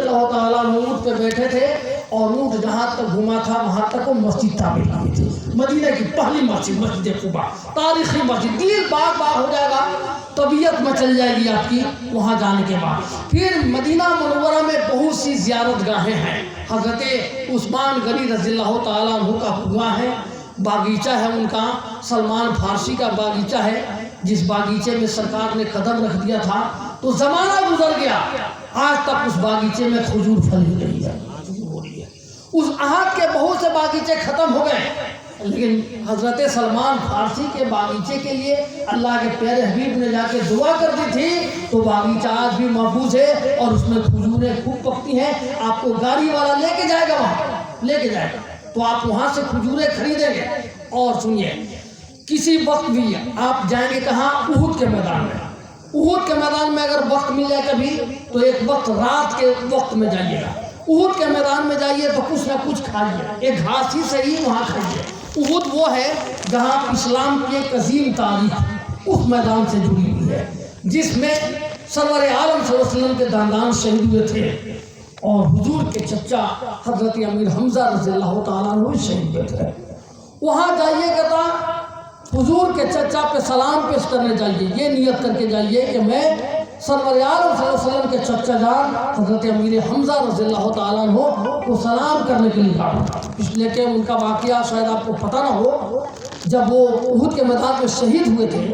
اللہ تعالیٰ اونٹ پہ بیٹھے تھے اور اونٹ جہاں تک گھما تھا وہاں تک وہ مسجد تعمیر کی تھی، مدینہ کی پہلی مسجد، مسجد قباء، تاریخی مسجد، دل باغ باغ ہو جائے گا، طبیعت مچل جائے گی آپ کی وہاں جانے کے بعد۔ پھر مدینہ منورہ میں بہت سی زیارت گاہیں ہیں، حضرت عثمان غنی رضی اللہ تعالیٰ عنہ کا کنواں ہے، باغیچہ ہے ان کا، سلمان فارسی کا باغیچہ ہے، جس باغیچے میں سرکار نے قدم رکھ دیا تھا تو زمانہ گزر گیا، آج تک اس باغیچے میں کھجور پھلی رہی ہے، ہو رہی ہے۔ اس عہد کے بہت سے باغیچے ختم ہو گئے، لیکن حضرت سلمان فارسی کے باغیچے کے لیے اللہ کے پیارے حبیب نے جا کے دعا کر دی تھی، تو باغیچہ آج بھی محفوظ ہے اور اس میں کھجوریں خوب پکتی ہیں۔ آپ کو گاڑی والا لے کے جائے گا، وہاں لے کے جائے گا تو آپ وہاں سے کھجوریں خریدیں گے۔ اور سنیے، کسی وقت بھی آپ جائیں گے کہاں؟ احد کے میدان میں۔ احد کے میدان میں اگر وقت مل جائے کبھی تو ایک وقت رات کے وقت میں جائیے گا، احد کے میدان میں جائیے تو کچھ نہ کچھ کھائیے، ایک گھاس ہی صحیح وہاں کھائیے۔ احد وہ ہے جہاں اسلام کی ایک عظیم تاریخ اس میدان سے جڑی ہوئی ہے، جس میں سرور عالم صلی اللہ علیہ وسلم کے داندان شہید ہوئے تھے اور حضور کے چچا حضرت امیر حمزہ رضی اللہ تعالیٰ عنہ شہید ہوئے تھے۔ وہاں جائیے گا، حضور کے چچا پہ سلام پیش کرنے جائیے، یہ نیت کر کے جائیے کہ میں سرور عالم صلی اللہ علیہ وسلم کے چچا جان حضرت امیر حمزہ رضی اللہ تعالیٰ عنہ کو سلام کرنے کے لیے کہا، اس لیے کہ ان کا واقعہ شاید آپ کو پتہ نہ ہو، جب وہ احد کے میدان میں شہید ہوئے تھے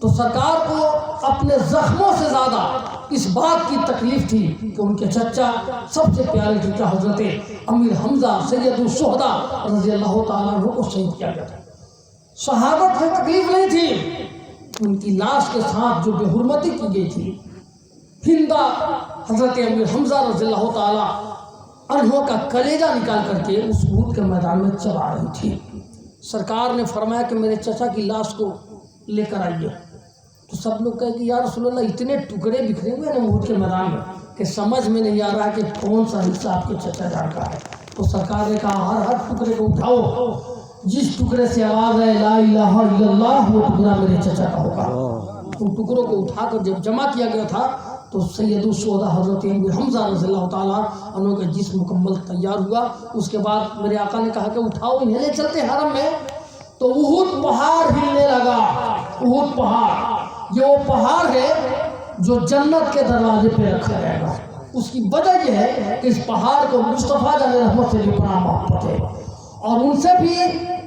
تو سرکار کو اپنے زخموں سے زیادہ اس بات کی تکلیف تھی کہ ان کے چچا سب سے پیارے چچا حضرت امیر حمزہ سید الشہداء رضی اللہ تعالیٰ عنہ کو شہید کیا گیا تھا۔ شہادت میں تکلیف نہیں تھی، ان کی لاش کے ساتھ جو بے حرمتی کی گئی تھی، ہندا حضرت امیر حمزہ رضی اللہ تعالیٰ عنہ کا کلیجہ نکال کر کے اس احد کے میدان میں چلا رہی تھی۔ سرکار نے فرمایا کہ میرے چچا کی لاش کو لے کر آئیے، تو سب لوگ کہے کہ یا رسول اللہ اتنے ٹکڑے بکھرے ہوئے ہیں احد کے میدان میں کہ سمجھ میں نہیں آ رہا کہ کون سا حصہ آپ کے چچا جان کا ہے۔ تو سرکار نے کہا ہر ٹکڑے کو اٹھاؤ، جس ٹکڑے سے آواز ہے لا الہ الا اللہ وہ ٹکڑا میرے چچا کا ہوگا۔ ان ٹکڑوں کو اٹھا کر جب جمع کیا گیا تھا تو سید الشہداء حضرت امیر حمزہ رضی اللہ تعالیٰ عنہ کا جسم مکمل تیار ہوا۔ اس کے بعد میرے آقا نے کہا کہ اٹھاؤ انہیں لے چلتے حرم میں، تو احد پہاڑ ہلنے لگا۔ احد پہاڑ یہ وہ پہاڑ ہے جو جنت کے دروازے پہ رکھا جائے گا۔ اس کی وجہ یہ ہے کہ اس پہاڑ کو مصطفیٰ جان رحمت سے بھی بڑا محبت ہے اور ان سے بھی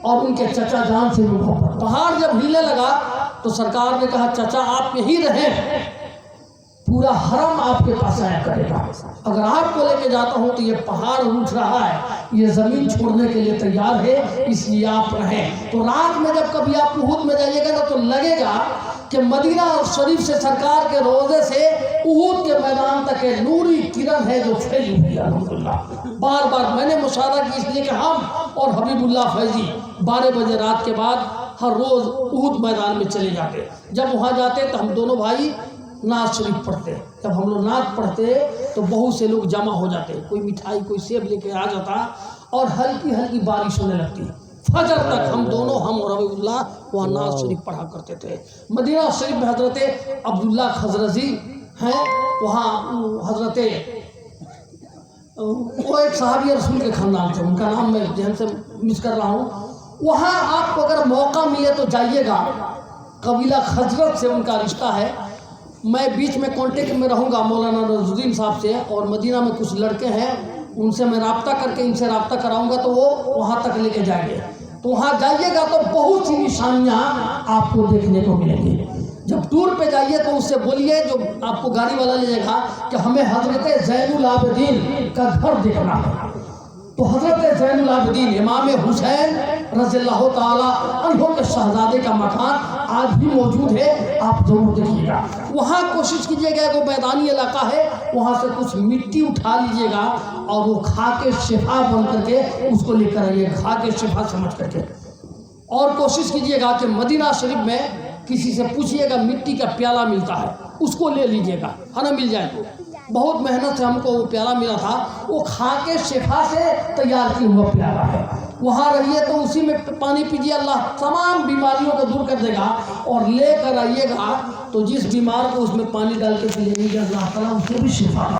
اور ان کے چچا جان سے بھی محبت۔ پہاڑ جب ہلنے لگا تو سرکار نے کہا چچا آپ یہی رہیں، پورا حرم آپ کے پاس آیا کرے گا، اگر آپ کو لے کے جاتا ہوں تو یہ پہاڑ اٹھ رہا ہے، یہ زمین چھوڑنے کے لیے تیار ہے، اس لیے آپ رہیں۔ تو رات میں جب کبھی آپ احد میں جائیے گا نا تو لگے گا کہ مدینہ شریف سے سرکار کے روضے سے احد کے میدان تک ایک نوری کرن ہے جو پھیلی ہوئی ہے۔ الحمدللہ بار بار میں نے مشاہدہ کی، اس لیے کہ ہم اور حبیب اللہ فیضی 12 بجے رات کے بعد ہر روز احد میدان میں چلے جاتے۔ جب وہاں جاتے تو ہم دونوں بھائی نعت شریف پڑھتے، جب ہم لوگ نعت پڑھتے تو بہت سے لوگ جمع ہو جاتے، کوئی مٹھائی کوئی سیب لے کے آ جاتا اور ہلکی ہلکی بارش ہونے لگتی۔ فجر تک ہم دونوں ہم اور حبیب اللہ وہاں نعت شریف پڑھا کرتے تھے۔ مدینہ شریف میں حضرت عبداللہ خزرجی ہیں، وہاں حضرت وہ ایک صحابی رسول کے خاندان تھے، ان کا نام میں ذہن سے مس کر رہا ہوں۔ وہاں آپ کو اگر موقع ملے تو جائیے گا، قبیلہ خزرج سے ان کا رشتہ ہے۔ میں بیچ میں کانٹیکٹ میں رہوں گا مولانا نواز الدین صاحب سے، اور مدینہ میں کچھ لڑکے ہیں ان سے میں رابطہ کر کے ان سے رابطہ کراؤں گا تو وہ وہاں تک لے کے جائیں گے۔ تو وہاں جائیے گا تو بہت سی نشانیاں آپ کو دیکھنے کو ملیں گی۔ جب ٹور پہ جائیے تو اس سے بولیے جو آپ کو گاڑی والا لے جائے گا کہ ہمیں حضرت زین العابدین کا گھر دیکھنا ہے، تو حضرت زین العابدین امام حسین رضی اللہ تعالیٰ عنہ کے شہزادے کا مکان آج بھی موجود ہے، آپ ضرور دیکھیے گا۔ وہاں کوشش کیجیے گا، وہ میدانی علاقہ ہے، وہاں سے کچھ مٹی اٹھا لیجیے گا اور وہ کھا کے شفا بن کر کے اس کو لے کر آئیے، کھا کے شفا سمجھ کر کے۔ اور کوشش کیجیے گا کہ مدینہ شریف میں کسی سے پوچھیے گا مٹی کا پیالہ ملتا ہے، اس کو لے لیجیے گا، ہے نا، مل جائے تو۔ بہت محنت سے ہم کو وہ پیالہ ملا تھا، وہ کھا کے شفا سے تیار کیا ہوا پیالہ ہے۔ وہاں رہیے تو اسی میں پانی پیجیے، اللہ تمام بیماریوں کو دور کر دے گا۔ اور لے کر آئیے گا تو جس بیمار کو اس میں پانی ڈال کے پیئیں گے اللہ تعالیٰ اس کو بھی شفا